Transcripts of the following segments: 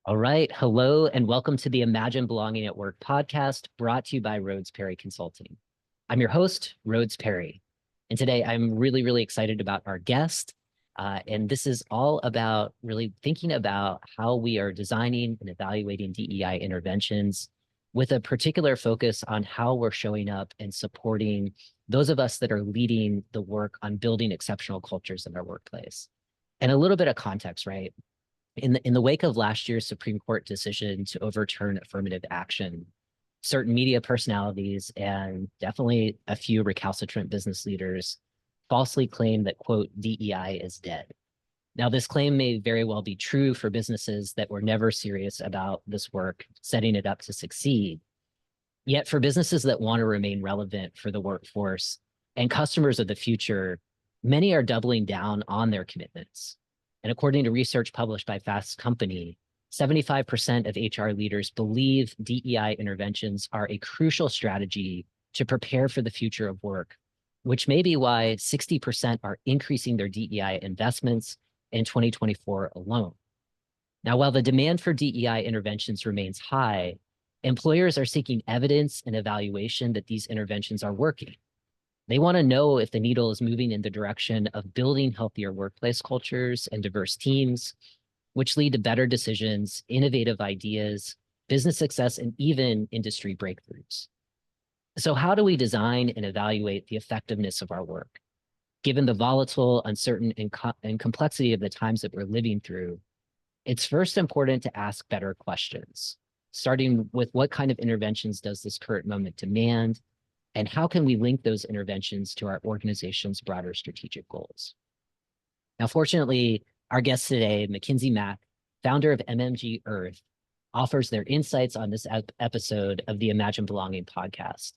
All right. Hello, and welcome to the Imagine Belonging at Work podcast brought to you by Rhodes Perry Consulting. I'm your host, Rhodes Perry. And today I'm really excited about our guest. And this is all about really thinking about how we are designing and evaluating DEI interventions with a particular focus on how we're showing up and supporting those of us that are leading the work on building exceptional cultures in our workplace. And a little bit of context, right? In the wake of last year's Supreme Court decision to overturn affirmative action, certain media personalities and definitely a few recalcitrant business leaders falsely claimed that, quote, DEI is dead. Now, this claim may very well be true for businesses that were never serious about this work, setting it up to succeed. Yet for businesses that want to remain relevant for the workforce and customers of the future, many are doubling down on their commitments. And according to research published by Fast Company, 75% of HR leaders believe DEI interventions are a crucial strategy to prepare for the future of work, which may be why 60% are increasing their DEI investments in 2024 alone. Now, while the demand for DEI interventions remains high, employers are seeking evidence and evaluation that these interventions are working. They want to know if the needle is moving in the direction of building healthier workplace cultures and diverse teams, which lead to better decisions, innovative ideas, business success, and even industry breakthroughs. So how do we design and evaluate the effectiveness of our work? Given the volatile, uncertain, and complexity of the times that we're living through, it's first important to ask better questions, starting with what kind of interventions does this current moment demand? And how can we link those interventions to our organization's broader strategic goals? Now, fortunately, our guest today, McKensie Mack, founder of MMG Earth, offers their insights on this episode of the Imagine Belonging podcast.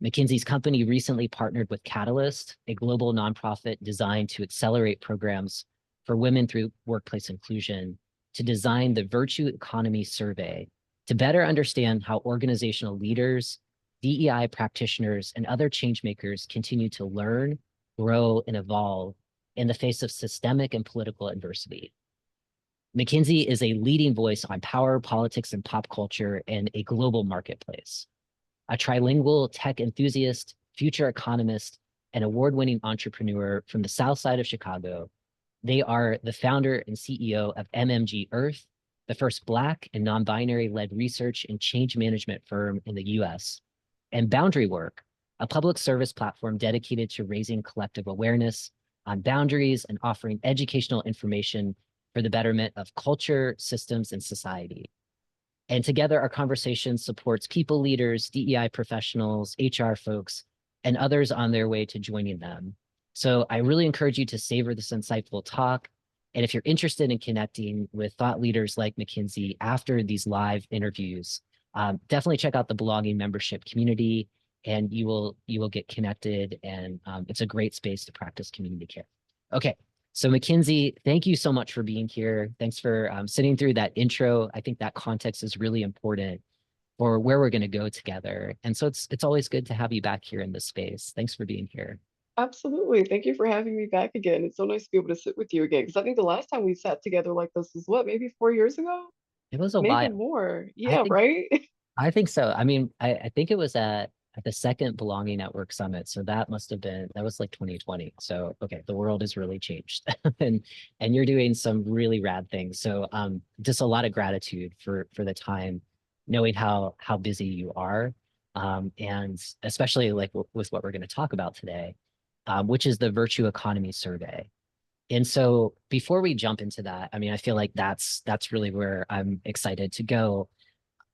McKensie's company recently partnered with Catalyst, a global nonprofit designed to accelerate programs for women through workplace inclusion, to design the Virtue Economy Survey to better understand how organizational leaders, DEI practitioners, and other changemakers continue to learn, grow, and evolve in the face of systemic and political adversity. McKensie is a leading voice on power, politics, and pop culture in a global marketplace. A trilingual tech enthusiast, future economist, and award-winning entrepreneur from the South Side of Chicago, they are the founder and CEO of MMG Earth, the first Black and non-binary-led research and change management firm in the US, and Boundary Work, a public service platform dedicated to raising collective awareness on boundaries and offering educational information for the betterment of culture, systems, and society. And together, our conversation supports people leaders, DEI professionals, HR folks, and others on their way to joining them. So I really encourage you to savor this insightful talk. And if you're interested in connecting with thought leaders like McKensie after these live interviews, definitely check out the blogging membership community, and you will get connected. And it's a great space to practice community care. Okay, so McKensie, thank you so much for being here. Thanks for sitting through that intro. I think that context is really important for where we're going to go together. And so it's always good to have you back here in this space. Thanks for being here. Absolutely. Thank you for having me back again. It's so nice to be able to sit with you again because I think the last time we sat together like this was what, maybe 4 years ago? It was a Maybe while. more. I Yeah, think right? I think so. I mean, I think it was at the second Belonging Network Summit. So that was like 2020. So okay, the world has really changed. and you're doing some really rad things. So just a lot of gratitude for the time, knowing how busy you are. And especially like with what we're going to talk about today, which is the Virtue Economy Survey. And so before we jump into that, I mean, I feel like that's really where I'm excited to go.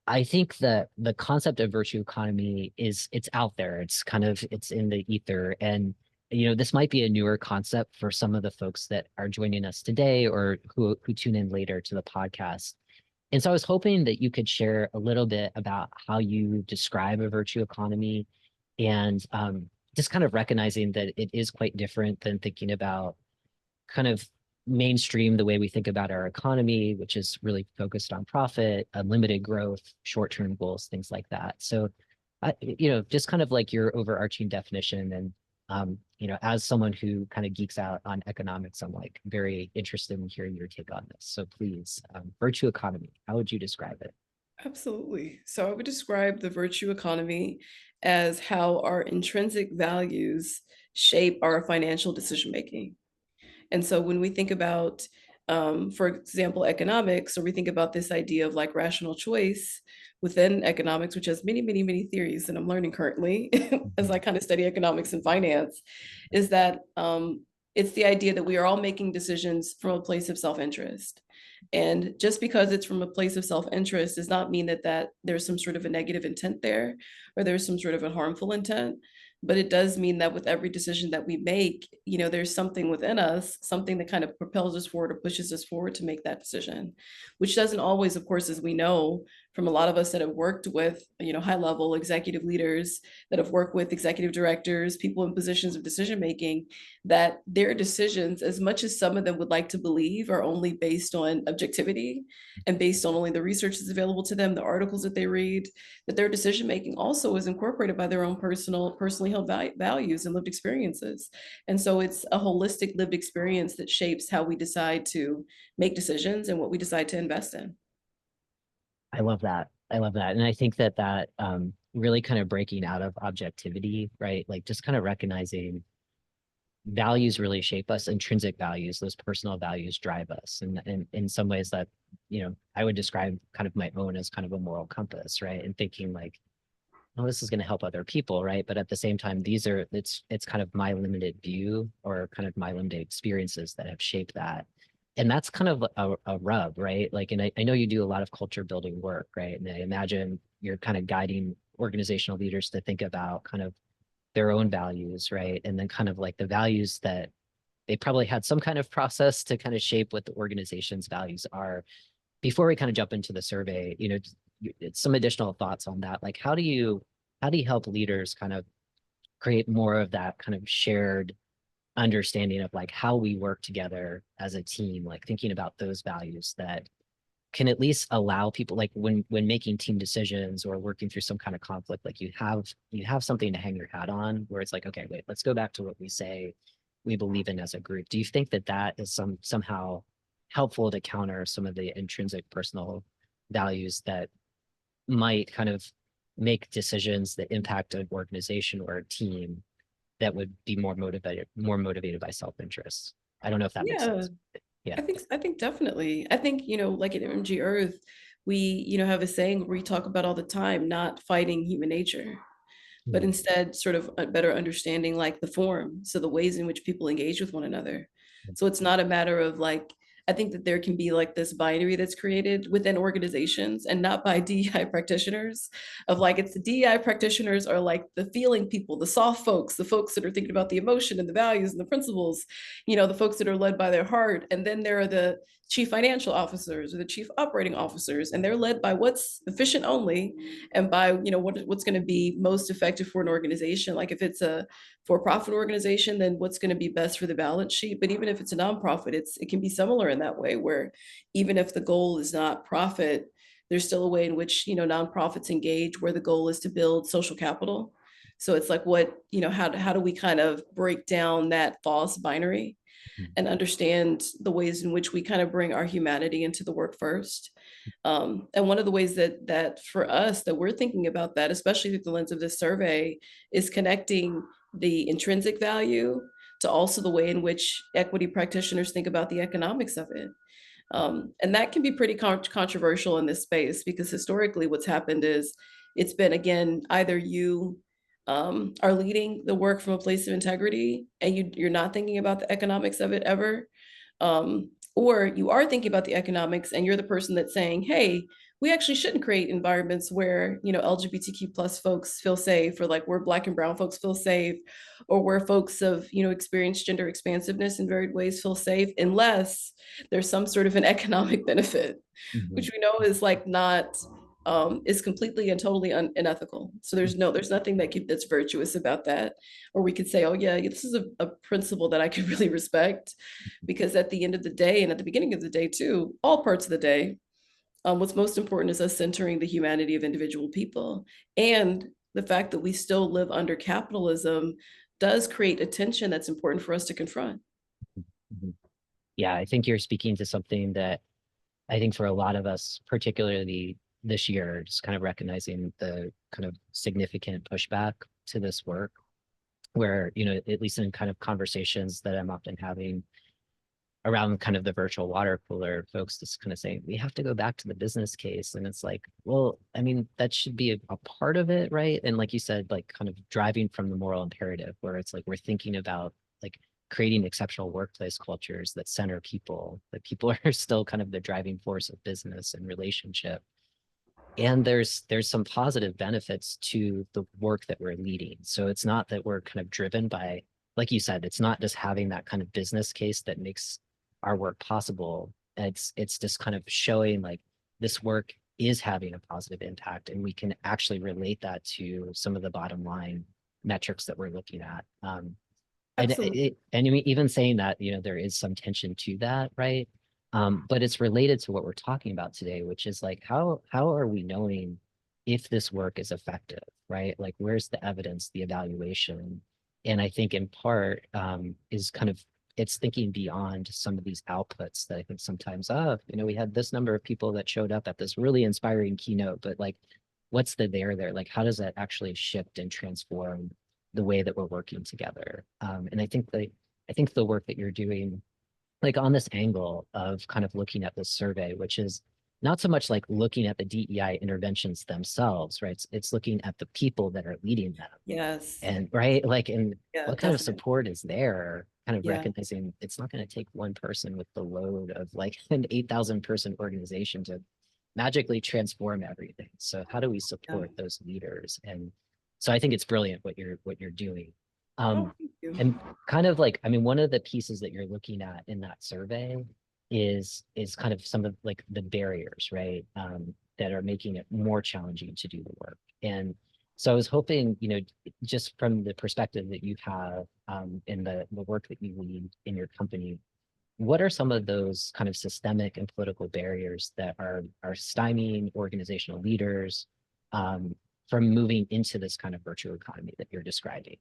I think that the concept of virtue economy it's out there. It's in the ether. And this might be a newer concept for some of the folks that are joining us today or who tune in later to the podcast. And so I was hoping that you could share a little bit about how you describe a virtue economy and just kind of recognizing that it is quite different than thinking about kind of mainstream the way we think about our economy, which is really focused on profit, unlimited growth, short-term goals, things like that. So, just kind of like your overarching definition, and As someone who kind of geeks out on economics, I'm like very interested in hearing your take on this. So please, virtue economy, how would you describe it? Absolutely. So I would describe the virtue economy as how our intrinsic values shape our financial decision making. And so when we think about, for example, economics, or we think about this idea of like rational choice within economics, which has many, many, many theories that I'm learning currently as I Mhm. kind of study economics and finance, is that it's the idea that we are all making decisions from a place of self-interest. And just because it's from a place of self-interest does not mean that there's some sort of a negative intent there, or there's some sort of a harmful intent. But it does mean that with every decision that we make, there's something within us, something that kind of propels us forward or pushes us forward to make that decision, which doesn't always, of course, as we know from a lot of us that have worked with, high level executive leaders, that have worked with executive directors, people in positions of decision making, that their decisions, as much as some of them would like to believe, are only based on objectivity and based on only the research that's available to them, the articles that they read, that their decision making also is incorporated by their own personally held values and lived experiences. And so it's a holistic lived experience that shapes how we decide to make decisions and what we decide to invest in. I love that. I love that. And I think that really kind of breaking out of objectivity, right? Like just kind of recognizing values really shape us, intrinsic values, those personal values drive us. And in some ways that, I would describe kind of my own as kind of a moral compass, right? And thinking like, oh, this is going to help other people, right? But at the same time, it's kind of my limited view or kind of my limited experiences that have shaped that. And that's kind of a rub, right? Like, and I know you do a lot of culture building work, right? And I imagine you're kind of guiding organizational leaders to think about kind of their own values, right? And then kind of like the values that they probably had some kind of process to kind of shape what the organization's values are. Before we kind of jump into the survey, some additional thoughts on that. Like, how do you help leaders kind of create more of that kind of shared understanding of like how we work together as a team, like thinking about those values that can at least allow people like when making team decisions or working through some kind of conflict, like you have something to hang your hat on where it's like, okay, wait, let's go back to what we say we believe in as a group. Do you think that is somehow helpful to counter some of the intrinsic personal values that might kind of make decisions that impact an organization or a team that would be more motivated by self-interest? I don't know if that makes Yeah, sense. Yeah. I think definitely. I think, like at MG Earth, we, have a saying where we talk about all the time, not fighting human nature, but Mm, instead sort of a better understanding like the form, so the ways in which people engage with one another. So it's not a matter of like, I think that there can be like this binary that's created within organizations and not by DEI practitioners, of like it's the DEI practitioners are like the feeling people, the soft folks, the folks that are thinking about the emotion and the values and the principles, the folks that are led by their heart. And then there are the chief financial officers or the chief operating officers, and they're led by what's efficient only, and by what's going to be most effective for an organization. Like if it's a for-profit organization, then what's going to be best for the balance sheet. But even if it's a nonprofit, it can be similar in that way, where even if the goal is not profit, there's still a way in which nonprofits engage where the goal is to build social capital. So it's like how do we kind of break down that false binary mm, and understand the ways in which we kind of bring our humanity into the work first. And one of the ways that for us that we're thinking about that, especially through the lens of this survey, is connecting the intrinsic value to also the way in which equity practitioners think about the economics of it. And that can be pretty controversial in this space, because historically what's happened is it's been, again, either you are leading the work from a place of integrity and you're not thinking about the economics of it ever, or you are thinking about the economics and you're the person that's saying, hey, we actually shouldn't create environments where LGBTQ plus folks feel safe, or like where Black and brown folks feel safe, or where folks of experienced gender expansiveness in varied ways feel safe, unless there's some sort of an economic benefit, mhm, which we know is like not is completely and totally unethical. So there's nothing that's virtuous about that. Or we could say, oh yeah, this is a principle that I could really respect, because at the end of the day and at the beginning of the day too, all parts of the day, what's most important is us centering the humanity of individual people, and the fact that we still live under capitalism, does create a tension that's important for us to confront. Mhm. Yeah, I think you're speaking to something that I think for a lot of us, particularly this year, just kind of recognizing the kind of significant pushback to this work, where, you know, at least in kind of conversations that I'm often having around kind of the virtual water cooler, folks just kind of saying, we have to go back to the business case. And it's like, well, I mean, that should be a part of it, right? And like you said, like kind of driving from the moral imperative, where it's like we're thinking about like creating exceptional workplace cultures that center people, that people are still kind of the driving force of business and relationship. And there's some positive benefits to the work that we're leading. So it's not that we're kind of driven by, like you said, it's not just having that kind of business case that makes our work possible. It's just kind of showing like this work is having a positive impact, and we can actually relate that to some of the bottom line metrics that we're looking at. Absolutely. And even saying that, you know, there is some tension to that, right? But it's related to what we're talking about today, which is like, how are we knowing if this work is effective, right? Like, where's the evidence, the evaluation? And I think in part is kind of, it's thinking beyond some of these outputs that I think sometimes, you know, we had this number of people that showed up at this really inspiring keynote, but like, what's the there? Like, how does that actually shift and transform the way that we're working together? And I think the work that you're doing, like on this angle of kind of looking at this survey, which is not so much like looking at the DEI interventions themselves, right? It's looking at the people that are leading them, Yes. and right, like, and Yeah, what kind of definitely. support is there? Kind of Yeah. recognizing it's not going to take one person with the load of like an 8,000 person organization to magically transform everything. So how do we Yeah. support those leaders? And so I think it's brilliant what you're doing. Um, Oh, thank you. and kind of like, I mean, one of the pieces that you're looking at in that survey is kind of some of like the barriers, right? That are making it more challenging to do the work. And so I was hoping, you know, just from the perspective that you have in the work that you lead in your company, what are some of those kind of systemic and political barriers that are stymieing organizational leaders from moving into this kind of virtual economy that you're describing?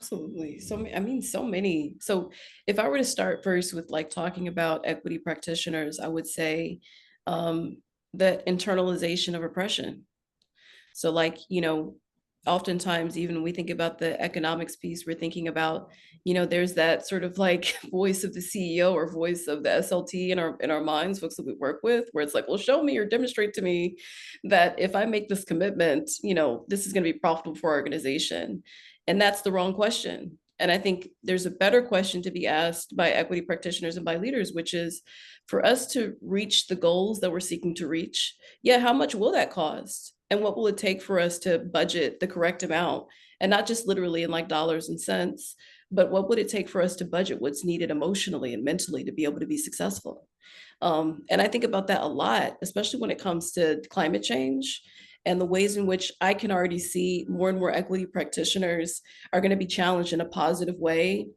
Absolutely. I mean, so many. So if I were to start first with like talking about equity practitioners, I would say that internalization of oppression. So like, oftentimes even when we think about the economics piece, we're thinking about, there's that sort of like voice of the CEO or voice of the SLT in our minds, folks that we work with, where it's like, well, show me or demonstrate to me that if I make this commitment, this is going to be profitable for our organization. And that's the wrong question. And I think there's a better question to be asked by equity practitioners and by leaders, which is for us to reach the goals that we're seeking to reach. Yeah, how much will that cost? And what will it take for us to budget the correct amount? And not just literally in like dollars and cents, but what would it take for us to budget what's needed emotionally and mentally to be able to be successful? And I think about that a lot, especially when it comes to climate change and the ways in which I can already see more and more equity practitioners are going to be challenged in a positive way,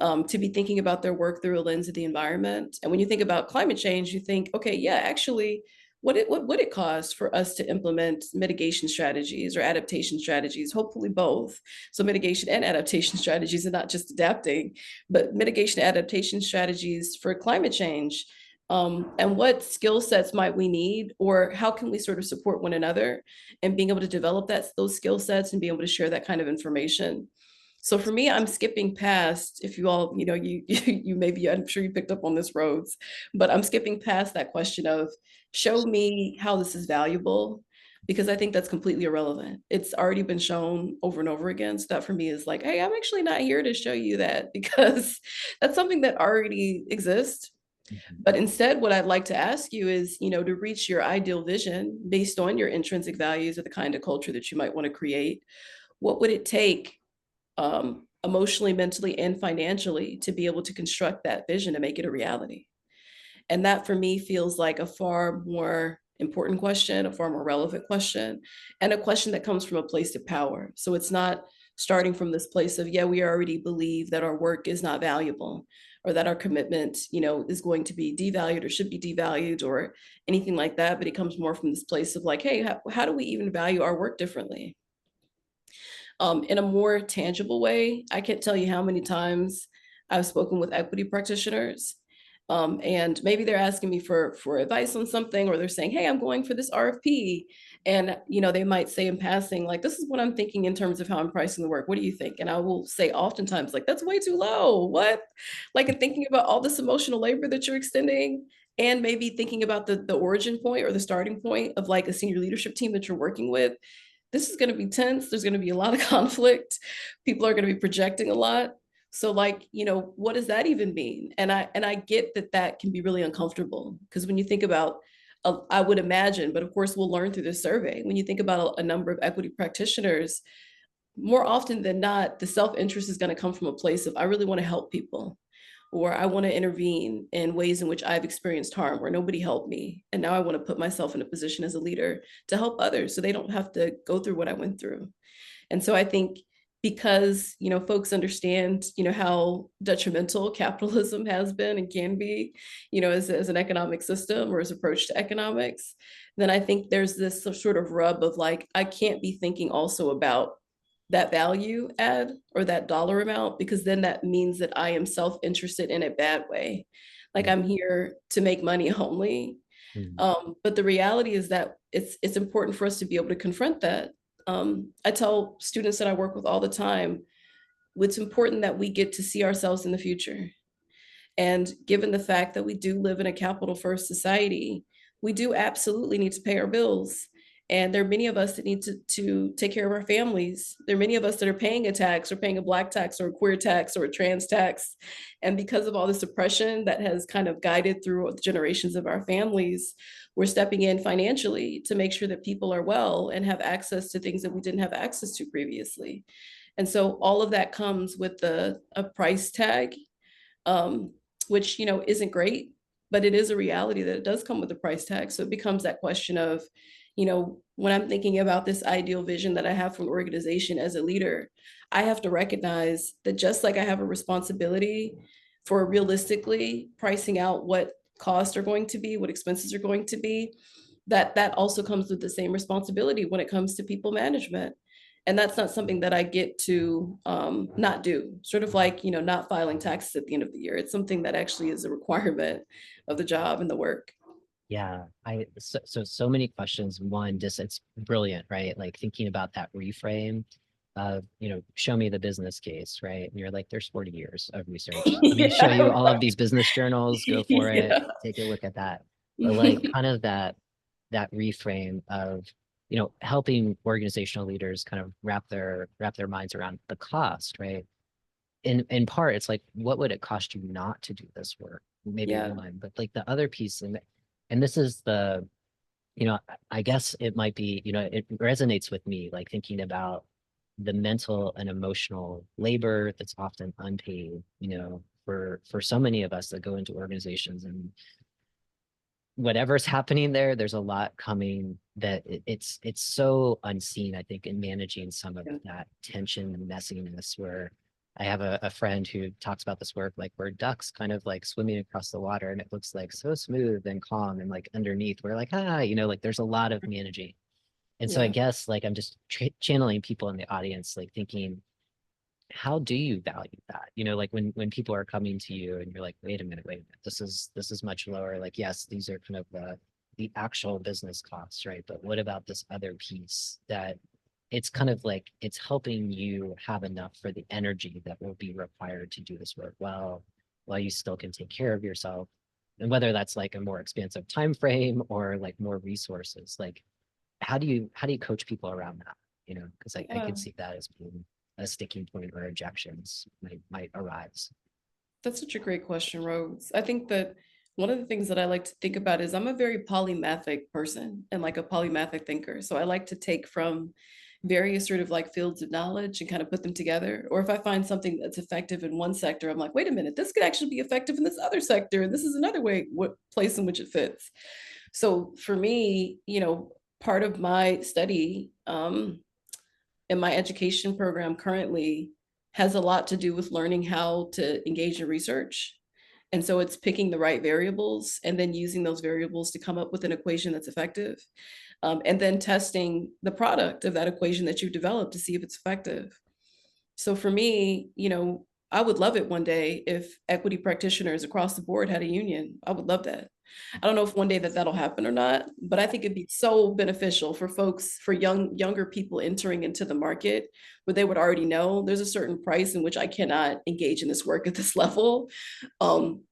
to be thinking about their work through a lens of the environment. And when you think about climate change, you think, okay, yeah, actually, what would it cost for us to implement mitigation strategies or adaptation strategies? Hopefully both. So mitigation and adaptation strategies, and not just adapting, but mitigation adaptation strategies for climate change. And what skill sets might we need, or how can we sort of support one another and being able to develop those skill sets and be able to share that kind of information. So for me, I'm skipping past, if you all, you maybe, I'm sure you picked up on this, Rhodes, but I'm skipping past that question of show me how this is valuable, because I think that's completely irrelevant. It's already been shown over and over again. So that for me is like, hey, I'm actually not here to show you that because that's something that already exists. Mhm. But instead, what I'd like to ask you is, to reach your ideal vision based on your intrinsic values or the kind of culture that you might want to create, what would it take, emotionally, mentally, and financially to be able to construct that vision to make it a reality? And that for me feels like a far more important question, a far more relevant question, and a question that comes from a place of power. So it's not starting from this place of, yeah, we already believe that our work is not valuable or that our commitment, is going to be devalued or should be devalued or anything like that. But it comes more from this place of like, hey, how do we even value our work differently? In a more tangible way, I can't tell you how many times I've spoken with equity practitioners. And maybe they're asking me for advice on something, or they're saying, hey, I'm going for this RFP. And they might say in passing, like, this is what I'm thinking in terms of how I'm pricing the work. What do you think? And I will say oftentimes, like, that's way too low. What? Like, and thinking about all this emotional labor that you're extending, and maybe thinking about the origin point or the starting point of like a senior leadership team that you're working with. This is going to be tense. There's going to be a lot of conflict. People are going to be projecting a lot. So like, what does that even mean? And I get that that can be really uncomfortable, because when you think about, I would imagine, but of course we'll learn through this survey, when you think about a number of equity practitioners, more often than not, the self-interest is going to come from a place of, I really want to help people, or I want to intervene in ways in which I've experienced harm where nobody helped me. And now I want to put myself in a position as a leader to help others so they don't have to go through what I went through. And so I think because, folks understand, how detrimental capitalism has been and can be, as an economic system or as approach to economics, then I think there's this sort of rub of like, I can't be thinking also about that value add or that dollar amount, because then that means that I am self-interested in a bad way. Like I'm here to make money only. But the reality is that it's important for us to be able to confront that. I tell students that I work with all the time, it's important that we get to see ourselves in the future. And given the fact that we do live in a capital first society, we do absolutely need to pay our bills. And there are many of us that need to take care of our families. There are many of us that are paying a tax, or paying a Black tax, or a queer tax, or a trans tax. And because of all this oppression that has kind of guided through the generations of our families, we're stepping in financially to make sure that people are well and have access to things that we didn't have access to previously. And so all of that comes with a price tag, which, isn't great, but it is a reality that it does come with a price tag. So it becomes that question of, when I'm thinking about this ideal vision that I have for an organization as a leader, I have to recognize that just like I have a responsibility for realistically pricing out what costs are going to be, what expenses are going to be, that also comes with the same responsibility when it comes to people management. And that's not something that I get to not do, sort of like, not filing taxes at the end of the year. It's something that actually is a requirement of the job and the work. Yeah, so many questions. One, just it's brilliant, right? Like thinking about that reframe of, show me the business case, right? And you're like, there's 40 years of research. Let me show you all of these business journals, go for it, take a look at that. But like kind of that reframe of, helping organizational leaders kind of wrap their minds around the cost, right? In part, it's like, what would it cost you not to do this work? Maybe one, but like the other piece, and this is the, I guess it might be, it resonates with me, like thinking about the mental and emotional labor that's often unpaid, for so many of us that go into organizations, and whatever's happening there, there's a lot coming that it's so unseen, I think, in managing some of that tension and messiness, where I have a friend who talks about this work, like we're ducks kind of like swimming across the water, and it looks like so smooth and calm, and like underneath we're like, like there's a lot of managing. And so I guess like I'm just channeling people in the audience, like thinking, how do you value that? Like when people are coming to you and you're like, wait a minute, this is much lower. Like, yes, these are kind of the actual business costs, right? But what about this other piece that it's kind of like it's helping you have enough for the energy that will be required to do this work well, while you still can take care of yourself. And whether that's like a more expansive time frame or like more resources, like how do you coach people around that? Because I could see that as being a sticking point where objections might arise. That's such a great question, Rose. I think that one of the things that I like to think about is I'm a very polymathic person and like a polymathic thinker. So I like to take from various sort of like fields of knowledge and kind of put them together. Or if I find something that's effective in one sector, I'm like, wait a minute, this could actually be effective in this other sector. And this is another place in which it fits. So for me, part of my study in my education program currently has a lot to do with learning how to engage in research And so it's picking the right variables and then using those variables to come up with an equation that's effective. And then testing the product of that equation that you've developed to see if it's effective. So for me, I would love it one day if equity practitioners across the board had a union. I would love that. I don't know if one day that'll happen or not, but I think it'd be so beneficial for folks, for younger people entering into the market where they would already know there's a certain price in which I cannot engage in this work at this level,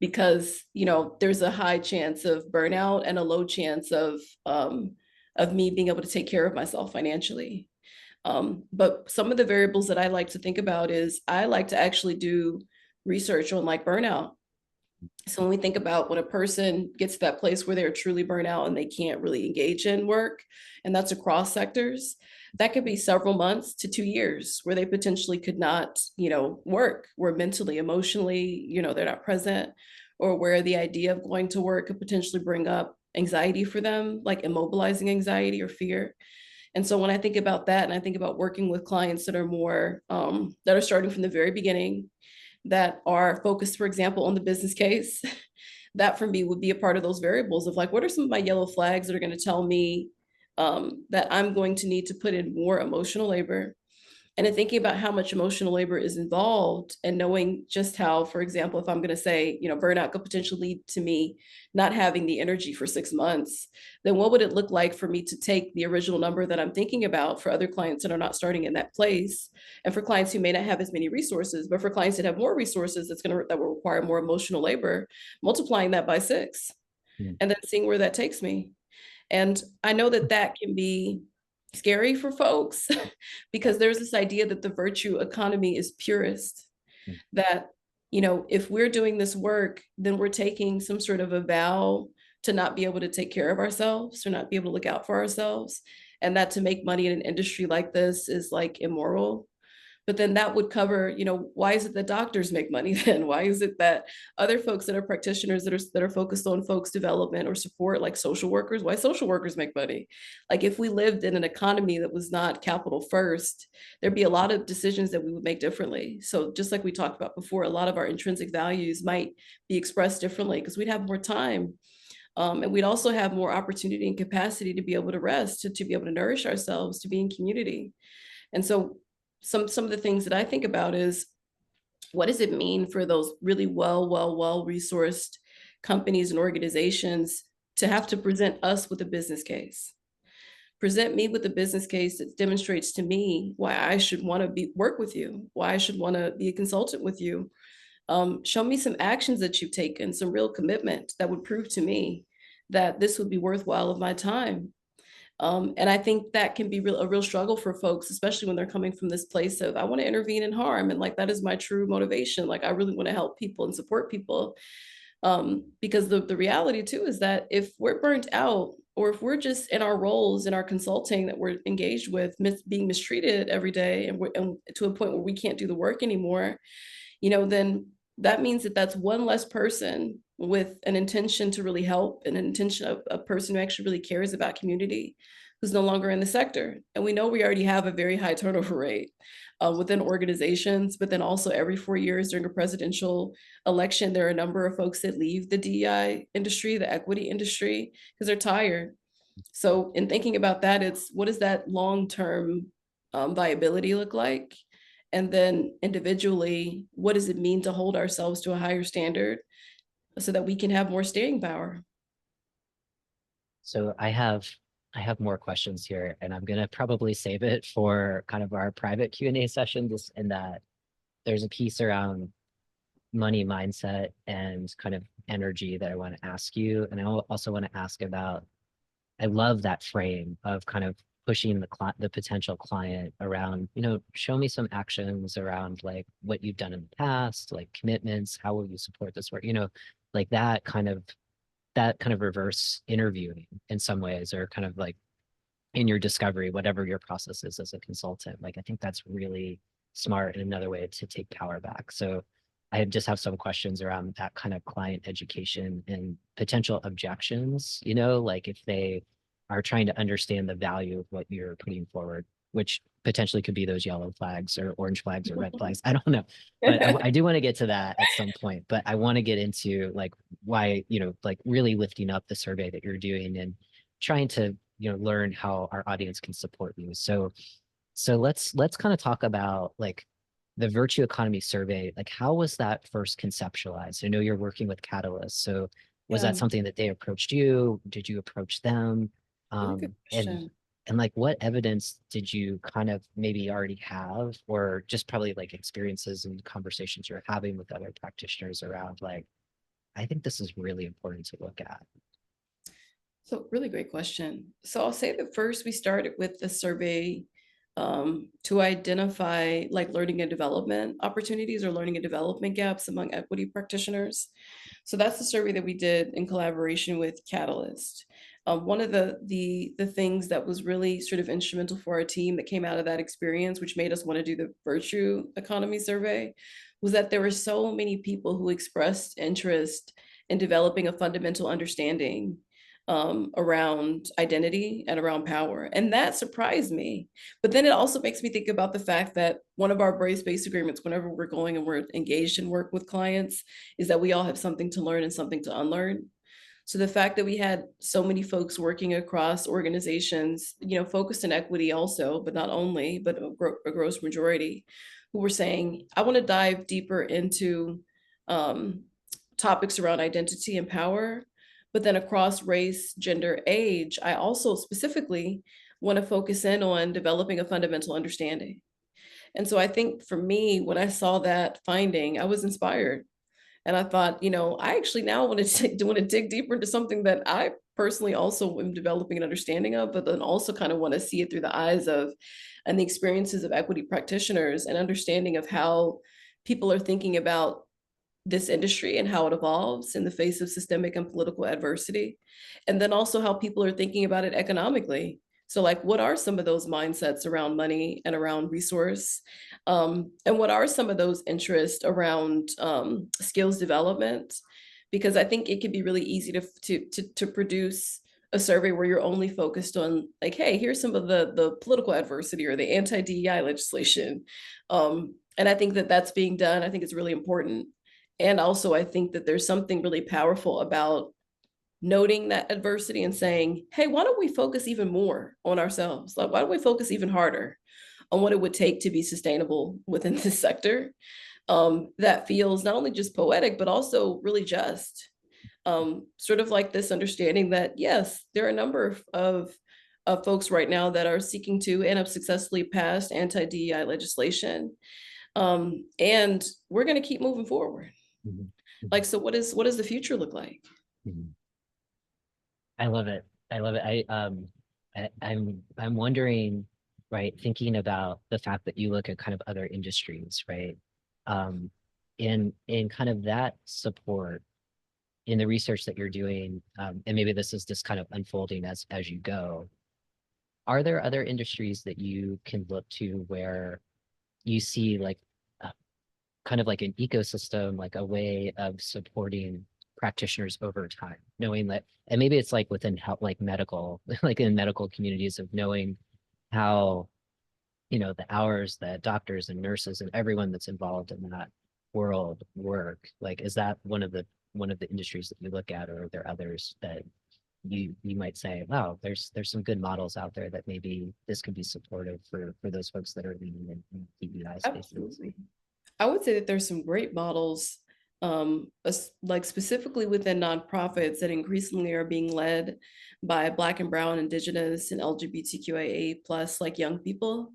because there's a high chance of burnout and a low chance of me being able to take care of myself financially. But some of the variables that I like to think about is I like to actually do research on like burnout. So when we think about when a person gets to that place where they're truly burnt out and they can't really engage in work, and that's across sectors, that could be several months to 2 years where they potentially could not, work, where mentally, emotionally, they're not present, or where the idea of going to work could potentially bring up anxiety for them, like immobilizing anxiety or fear. And so when I think about that, and I think about working with clients that are more, that are starting from the very beginning, that are focused, for example, on the business case, that for me would be a part of those variables of like, what are some of my yellow flags that are going to tell me that I'm going to need to put in more emotional labor, and in thinking about how much emotional labor is involved and knowing just how, for example, if I'm going to say, burnout could potentially lead to me not having the energy for 6 months, then what would it look like for me to take the original number that I'm thinking about for other clients that are not starting in that place, and for clients who may not have as many resources, but for clients that have more resources, that will require more emotional labor, multiplying that by 6, and then seeing where that takes me. And I know that that can be scary for folks because there's this idea that the virtue economy is purist, that, if we're doing this work, then we're taking some sort of a vow to not be able to take care of ourselves or not be able to look out for ourselves. And that to make money in an industry like this is like immoral. But then that would cover, why is it that doctors make money then? Why is it that other folks that are practitioners that are focused on folks development or support, like social workers, why social workers make money? Like if we lived in an economy that was not capital first, there'd be a lot of decisions that we would make differently. So just like we talked about before, a lot of our intrinsic values might be expressed differently because we'd have more time. And we'd also have more opportunity and capacity to be able to rest, to be able to nourish ourselves, to be in community. And so some of the things that I think about is, what does it mean for those really well resourced companies and organizations to have to present us with a business case? Present me with a business case that demonstrates to me why I should want to work with you, why I should want to be a consultant with you. Show me some actions that you've taken, some real commitment that would prove to me that this would be worthwhile of my time. And I think that can be a real struggle for folks, especially when they're coming from this place of, I want to intervene in harm. And like, that is my true motivation. Like, I really want to help people and support people. Because the reality too is that if we're burnt out, or if we're just in our roles in our consulting that we're engaged with, being mistreated every day, and to a point where we can't do the work anymore, then that means that that's one less person with an intention to really help, and an intention of a person who actually really cares about community, who's no longer in the sector. And we know we already have a very high turnover rate within organizations, but then also every 4 years during a presidential election, there are a number of folks that leave the DEI industry, the equity industry, because they're tired. So in thinking about that, it's what does that long-term viability look like? And then individually, what does it mean to hold ourselves to a higher standard so that we can have more staying power? So I have more questions here, and I'm gonna probably save it for kind of our private Q&A session, just in that there's a piece around money mindset and kind of energy that I want to ask you. And I also want to ask about, I love that frame of kind of pushing the potential client around, show me some actions around like what you've done in the past, like commitments, how will you support this work, like that kind of reverse interviewing in some ways, or kind of like in your discovery, whatever your process is as a consultant. Like, I think that's really smart and another way to take power back. So I just have some questions around that kind of client education and potential objections, like if they are trying to understand the value of what you're putting forward, which potentially could be those yellow flags or orange flags or red flags. I don't know, but I do want to get to that at some point. But I want to get into like why, like really lifting up the survey that you're doing and trying to, learn how our audience can support you. So let's kind of talk about like the virtue economy survey. Like, how was that first conceptualized? I know you're working with Catalyst, so was Yeah, that something that they approached you? Did you approach them? really good question. And like, what evidence did you kind of maybe already have, or just probably like experiences and conversations you're having with other practitioners around like, I think this is really important to look at. So really great question. So I'll say that first we started with the survey to identify like learning and development opportunities or learning and development gaps among equity practitioners. So that's the survey that we did in collaboration with Catalyst. One of the things that was really sort of instrumental for our team that came out of that experience, which made us want to do the virtue economy survey, was that there were so many people who expressed interest in developing a fundamental understanding around identity and around power. And that surprised me. But then it also makes me think about the fact that one of our brace-based agreements, whenever we're going and we're engaged in work with clients, is that we all have something to learn and something to unlearn. So the fact that we had so many folks working across organizations, focused in equity also, but not only, but a gross majority, who were saying, I want to dive deeper into topics around identity and power, but then across race, gender, age, I also specifically want to focus in on developing a fundamental understanding. And so I think for me, when I saw that finding, I was inspired. And I thought, I actually now want to dig deeper into something that I personally also am developing an understanding of, but then also kind of want to see it through the eyes of and the experiences of equity practitioners and understanding of how people are thinking about this industry and how it evolves in the face of systemic and political adversity. And then also how people are thinking about it economically. So like, what are some of those mindsets around money and around resource? And what are some of those interests around skills development? Because I think it can be really easy to produce a survey where you're only focused on like, hey, here's some of the political adversity or the anti-DEI legislation. And I think that that's being done. I think it's really important. And also, I think that there's something really powerful about noting that adversity and saying, hey, why don't we focus even more on ourselves? Like, why don't we focus even harder on what it would take to be sustainable within this sector? That feels not only just poetic, but also really just. Sort of like this understanding that, yes, there are a number of folks right now that are seeking to and have successfully passed anti-DEI legislation. And we're going to keep moving forward. Mm-hmm. Like, so what does the future look like? Mm-hmm. I love it. I love it. I'm wondering, right, thinking about the fact that you look at kind of other industries, right? In kind of that support in the research that you're doing, and maybe this is just kind of unfolding as you go. Are there other industries that you can look to where you see like kind of like an ecosystem, like a way of supporting practitioners over time, knowing that, and maybe it's like within health, like medical, like in medical communities of knowing how, the hours that doctors and nurses and everyone that's involved in that world work. Like, is that one of the industries that you look at, or are there others that you might say, wow, there's some good models out there that maybe this could be supportive for those folks that are leading in DEI spaces? Absolutely. I would say that there's some great models, like specifically within nonprofits that increasingly are being led by Black and Brown, Indigenous, and LGBTQIA plus like young people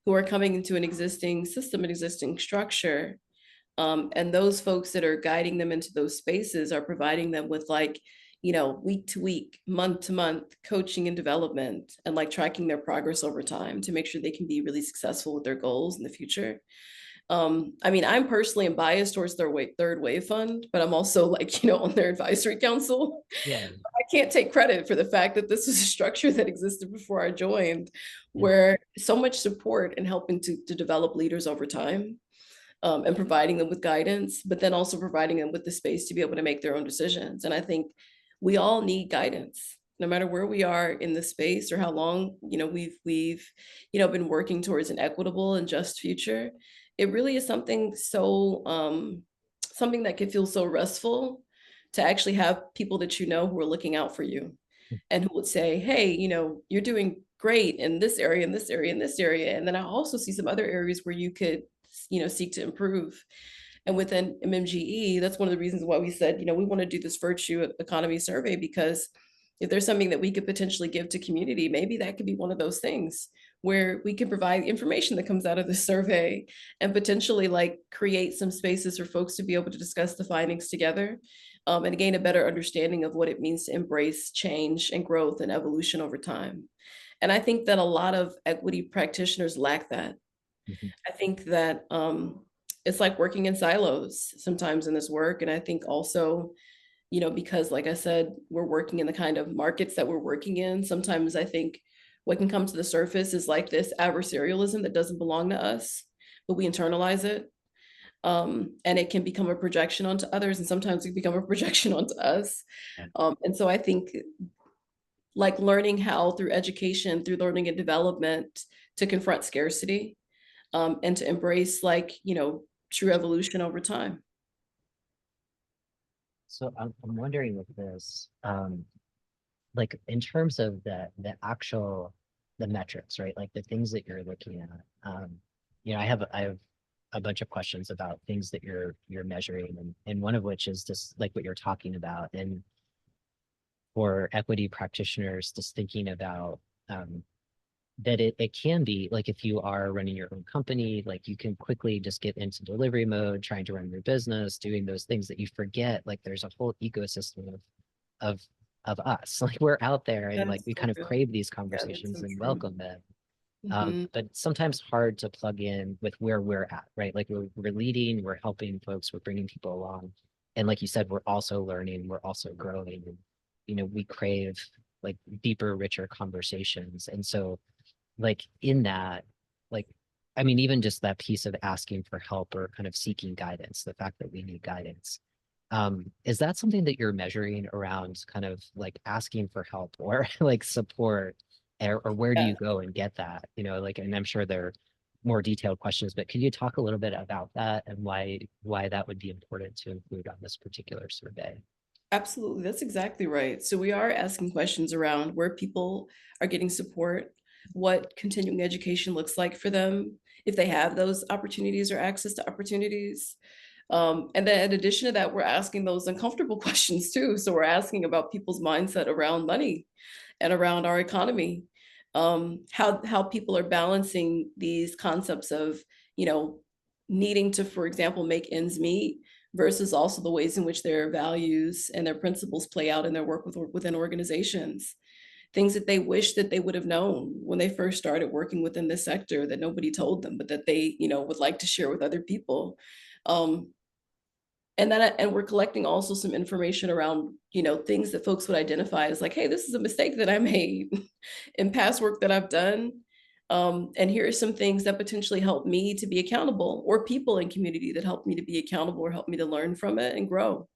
who are coming into an existing system, an existing structure. And those folks that are guiding them into those spaces are providing them with like, week to week, month to month coaching and development and like tracking their progress over time to make sure they can be really successful with their goals in the future. I mean, I'm personally biased towards their third wave fund, but I'm also like, on their advisory council. Yeah. I can't take credit for the fact that this is a structure that existed before I joined, where so much support in helping to develop leaders over time, and providing them with guidance, but then also providing them with the space to be able to make their own decisions. And I think we all need guidance. no matter where we are in the space or how long, we've been working towards an equitable and just future, it really is something so something that can feel so restful to actually have people that who are looking out for you and who would say, hey, you're doing great in this area, in this area, in this area. And then I also see some other areas where you could, seek to improve. And within MMGE, that's one of the reasons why we said, we want to do this virtue economy survey, because if there's something that we could potentially give to community, maybe that could be one of those things where we can provide information that comes out of the survey and potentially like create some spaces for folks to be able to discuss the findings together, and gain a better understanding of what it means to embrace change and growth and evolution over time. And I think that a lot of equity practitioners lack that. Mhm. I think that it's like working in silos sometimes in this work. And I think also, because like I said, we're working in the kind of markets that we're working in, sometimes I think what can come to the surface is like this adversarialism that doesn't belong to us, but we internalize it. And it can become a projection onto others, and sometimes it can become a projection onto us. Yeah. And so I think like learning how through education, through learning and development to confront scarcity, and to embrace like, true evolution over time. So I'm wondering with this, like in terms of the actual the metrics, right? Like the things that you're looking at. I have a bunch of questions about things that you're measuring, and one of which is just like what you're talking about. And for equity practitioners, just thinking about that it can be like if you are running your own company, like you can quickly just get into delivery mode, trying to run your business, doing those things that you forget, like there's a whole ecosystem of of us. Like we're out there and like That's we so kind of good. crave these Yeah, that's conversations so and true. welcome them. Mhm. But sometimes hard to plug in with where we're at, right? Like we're leading, we're helping folks, we're bringing people along. And like you said, we're also learning, we're also growing. And, we crave like deeper, richer conversations. And so like in that, like, I mean, even just that piece of asking for help or kind of seeking guidance, the fact that we need guidance. Is that something that you're measuring around kind of like asking for help or like support, or where do Yeah. you go and get that? Like, and I'm sure there are more detailed questions, but could you talk a little bit about that and why that would be important to include on this particular survey? Absolutely, that's exactly right. So we are asking questions around where people are getting support, what continuing education looks like for them, if they have those opportunities or access to opportunities. And then in addition to that, we're asking those uncomfortable questions too. So we're asking about people's mindset around money and around our economy, how people are balancing these concepts of, you know, needing to, for example, make ends meet versus also the ways in which their values and their principles play out in their work within organizations. Things that they wish that they would have known when they first started working within this sector that nobody told them, but that they, would like to share with other people. Um, and we're collecting also some information around, things that folks would identify as like, hey, this is a mistake that I made in past work that I've done. And here are some things that potentially help me to be accountable, or people in community that help me to be accountable or help me to learn from it and grow.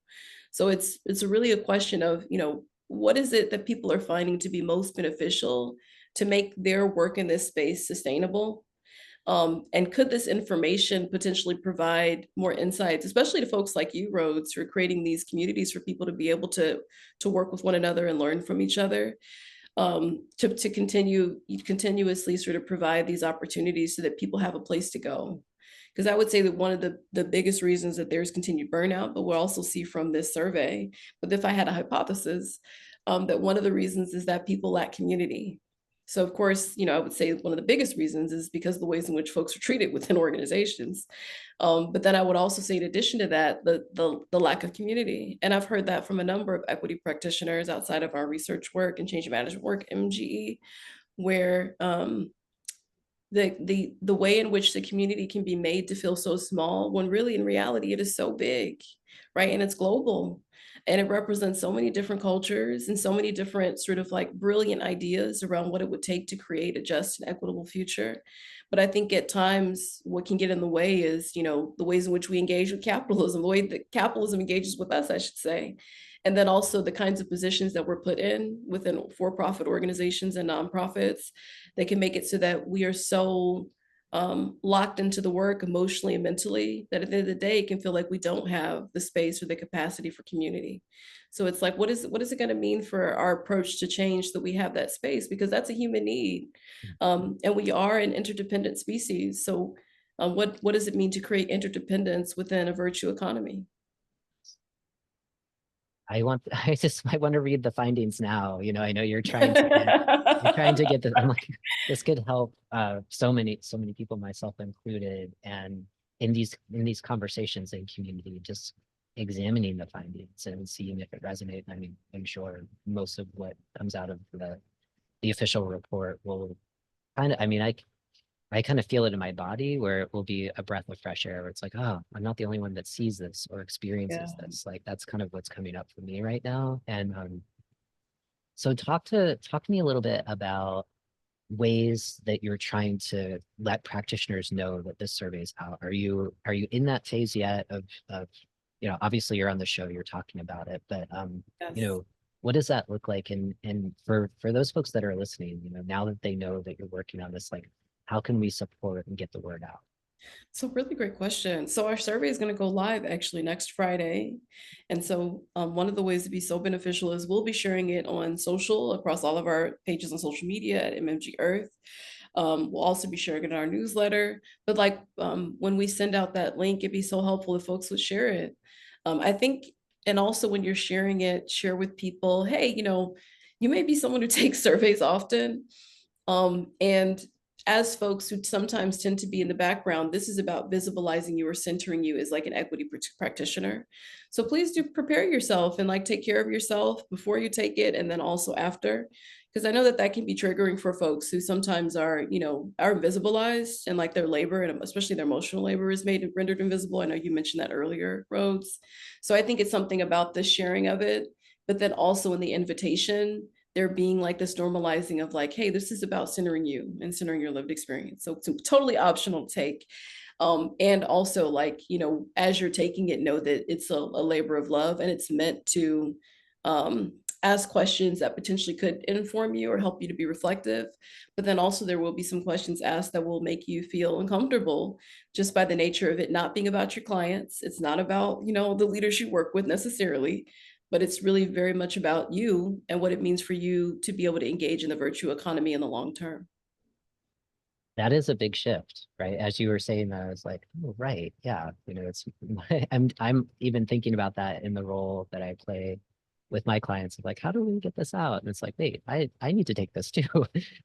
So it's really a question of, what is it that people are finding to be most beneficial to make their work in this space sustainable? And could this information potentially provide more insights, especially to folks like you, Rhodes, who are creating these communities for people to be able to work with one another and learn from each other, to continuously sort of provide these opportunities so that people have a place to go. Because I would say that one of the biggest reasons that there's continued burnout, but we'll also see from this survey, but if I had a hypothesis, that one of the reasons is that people lack community. So of course, I would say one of the biggest reasons is because of the ways in which folks are treated within organizations. But then I would also say, in addition to that, the lack of community. And I've heard that from a number of equity practitioners outside of our research work and change management work, MGE, where the way in which the community can be made to feel so small when really in reality it is so big, right? And it's global. And it represents so many different cultures and so many different sort of like brilliant ideas around what it would take to create a just and equitable future. But I think at times what can get in the way is, the ways in which we engage with capitalism, the way that capitalism engages with us, I should say. And then also the kinds of positions that we're put in within for-profit organizations and nonprofits, they can make it so that we are so locked into the work emotionally and mentally that at the end of the day, it can feel like we don't have the space or the capacity for community. So it's like, what is it going to mean for our approach to change so that we have that space? Because that's a human need. And we are an interdependent species. So what does it mean to create interdependence within a virtue economy? I want to read the findings now. I know you're trying to get this. I'm like, this could help so many people, myself included. And in these conversations in community, just examining the findings and seeing if it resonates. I mean, I'm sure most of what comes out of the official report will kind of, I mean, I kind of feel it in my body where it will be a breath of fresh air where it's like, oh, I'm not the only one that sees this or experiences this. Like that's kind of what's coming up for me right now. And so talk to me a little bit about ways that you're trying to let practitioners know that this survey is out. Are you in that phase yet of obviously you're on the show, you're talking about it, but Yes. what does that look like? And for those folks that are listening, now that they know that you're working on this, like how can we support and get the word out? So really great question. So our survey is going to go live actually next Friday. And so one of the ways to be so beneficial is we'll be sharing it on social across all of our pages on social media at MMG Earth. We'll also be sharing it in our newsletter. But like when we send out that link, it'd be so helpful if folks would share it. I think, and also when you're sharing it, share with people, hey, you may be someone who takes surveys often. And as folks who sometimes tend to be in the background, this is about visibilizing you or centering you as like an equity practitioner. So please do prepare yourself and like take care of yourself before you take it and then also after. Because I know that that can be triggering for folks who sometimes are invisibilized and like their labor and especially their emotional labor is rendered invisible. I know you mentioned that earlier, Rhodes. So I think it's something about the sharing of it, but then also in the invitation, there being like this normalizing of like, hey, this is about centering you and centering your lived experience. So it's a totally optional take. And also like, as you're taking it, know that it's a labor of love and it's meant to ask questions that potentially could inform you or help you to be reflective. But then also there will be some questions asked that will make you feel uncomfortable just by the nature of it not being about your clients. It's not about, the leaders you work with necessarily, but it's really very much about you and what it means for you to be able to engage in the virtue economy in the long term. That is a big shift, right? As you were saying that, I was like, oh, right, yeah. It's I'm even thinking about that in the role that I play with my clients of like, how do we get this out? And it's like, wait, I need to take this too.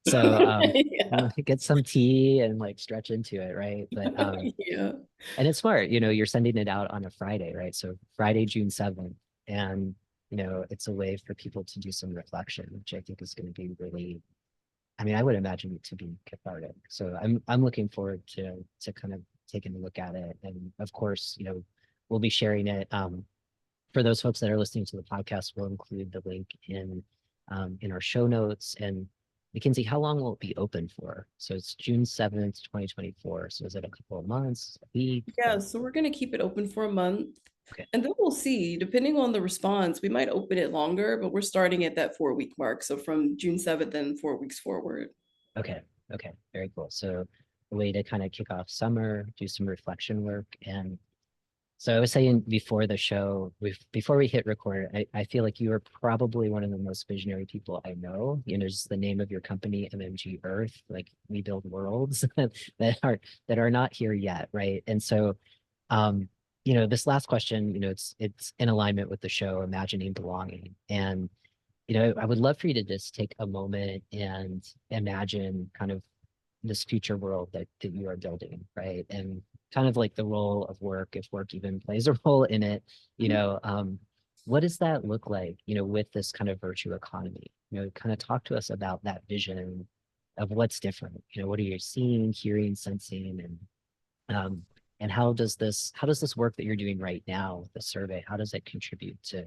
So Yeah. get some tea and like stretch into it, right? But Yeah. and it's smart, you're sending it out on a Friday, right? So Friday, June 7th. And it's a way for people to do some reflection, which I think is going to be really, I mean, I would imagine it to be cathartic. So I'm looking forward to kind of taking a look at it. And of course, we'll be sharing it. For those folks that are listening to the podcast, we'll include the link in our show notes. And McKensie, how long will it be open for? So it's June 7th, 2024. So is it a couple of months, a week? Yeah, so we're going to keep it open for a month. Okay. And then we'll see, depending on the response, we might open it longer, but we're starting at that 4-week mark. So from June 7th and 4 weeks forward. Okay. Okay. Very cool. So a way to kind of kick off summer, do some reflection work. And so I was saying before the show, before we hit record, I feel like you are probably one of the most visionary people I know. Just the name of your company, MMG Earth, like we build worlds that are not here yet, right? And so this last question, it's in alignment with the show, Imagining Belonging. And I would love for you to just take a moment and imagine kind of this future world that you are building, right? And kind of like the role of work, if work even plays a role in it, what does that look like, with this kind of virtue economy? Kind of talk to us about that vision of what's different. What are you seeing, hearing, sensing, and how does this work that you're doing right now with the survey, how does it contribute to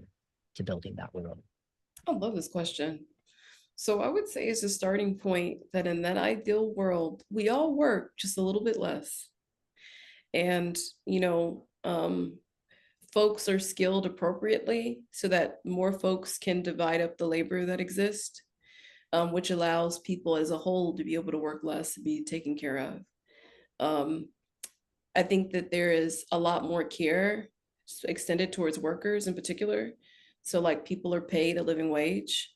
building that world? I love this question. So I would say it's a starting point that in that ideal world, we all work just a little bit less. And, folks are skilled appropriately so that more folks can divide up the labor that exists, which allows people as a whole to be able to work less, to be taken care of. I think that there is a lot more care extended towards workers in particular. So like people are paid a living wage.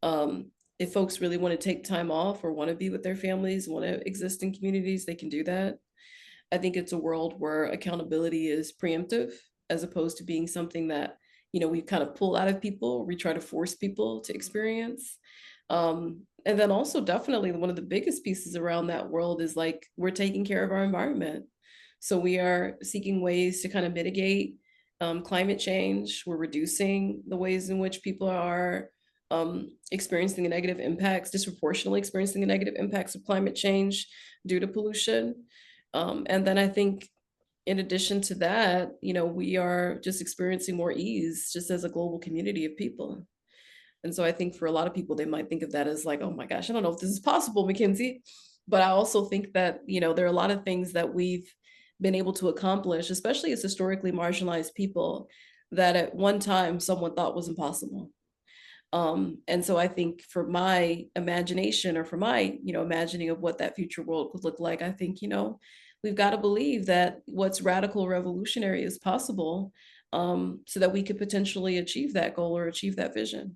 If folks really want to take time off or want to be with their families, want to exist in communities, they can do that. I think it's a world where accountability is preemptive as opposed to being something that, we kind of pull out of people, we try to force people to experience. And then also definitely one of the biggest pieces around that world is like, we're taking care of our environment. So we are seeking ways to kind of mitigate climate change. We're reducing the ways in which people are experiencing the negative impacts, disproportionately experiencing the negative impacts of climate change due to pollution. And then I think in addition to that, we are just experiencing more ease just as a global community of people. And so I think for a lot of people, they might think of that as like, oh my gosh, I don't know if this is possible, McKensie. But I also think that, there are a lot of things that we've been able to accomplish, especially as historically marginalized people, that at one time someone thought was impossible. And so I think for my imagination or for my, imagining of what that future world could look like, I think, we've got to believe that what's radical revolutionary is possible, so that we could potentially achieve that goal or achieve that vision.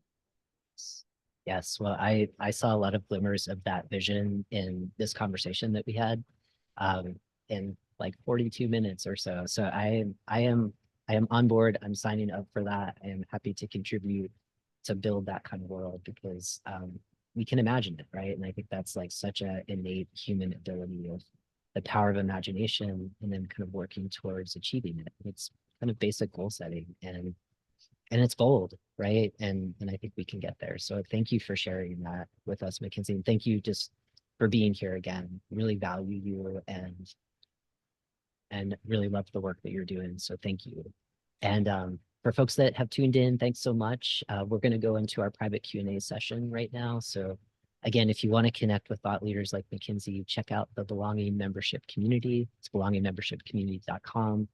Yes, well, I saw a lot of glimmers of that vision in this conversation that we had in like 42 minutes or so. So I am on board. I'm signing up for that. I am happy to contribute to build that kind of world because we can imagine it, right? And I think that's like such an innate human ability of the power of imagination and then kind of working towards achieving it. It's kind of basic goal setting and it's bold, right? And I think we can get there. So thank you for sharing that with us, McKensie. And thank you just for being here again. Really value you and really love the work that you're doing. So thank you. And for folks that have tuned in, thanks so much. We're going to go into our private Q&A session right now. So again, if you want to connect with thought leaders like McKensie, check out the Belonging Membership Community. It's belongingmembershipcommunity.com.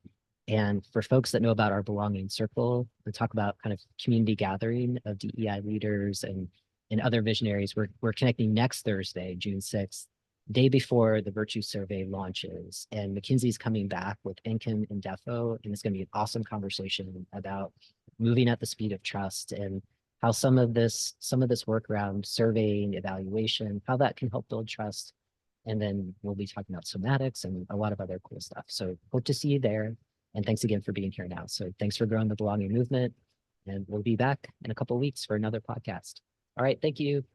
And for folks that know about our Belonging Circle, we talk about kind of community gathering of DEI leaders and other visionaries. We're connecting next Thursday, June 6th, day before the Virtue Survey launches. And McKinsey's coming back with Income and Defo, and it's going to be an awesome conversation about moving at the speed of trust and how some of this work around surveying, evaluation, how that can help build trust. And then we'll be talking about somatics and a lot of other cool stuff. So hope to see you there. And thanks again for being here now. So thanks for growing the belonging movement. And we'll be back in a couple of weeks for another podcast. All right. Thank you.